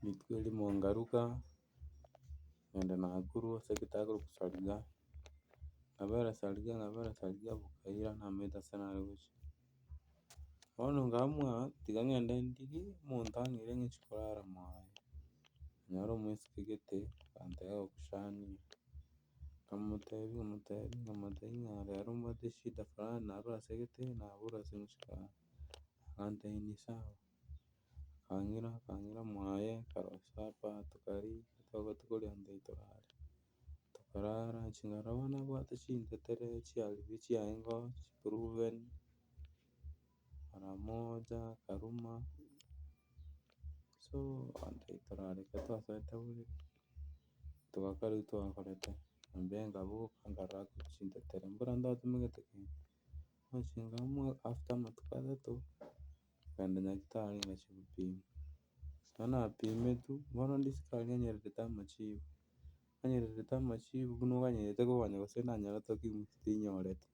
rituko erimo ngaruka ng'enda Nakuru ase ekero kosariga, ngabera sariga bukaira namaete ase nare gochia. Bono ngaamua tiga ng'ende ndigie omonto ang'ire ng'echie korara mwaye, nyora omoiseke gete ganteba gokushania, nkamotebia ng'a rero mbwate eshida fulani narora ase egete nabora ase ng'uchia korara, agantebia ni sawa, akang'ira mwaye karora sapa tokaria tobwati koria ndenge torare, tokarara ching'ara bono nabwate chintetere chiarenge chiaengo chiproven, mara moja, karuma, so gantebia torare eke twasete borere, togaka riria twakorete, mambia nkaboka nkarora chintetere mbora ntatumegete kende. Nachi ngaamua after amatuko 3 ng'enda nyagetari ngachia gopima. Ekero napimete bono risiko aria nganyerete amachigo, nganyerete amachigo buna oganyerete koganya gose nanyora toki tinyorete.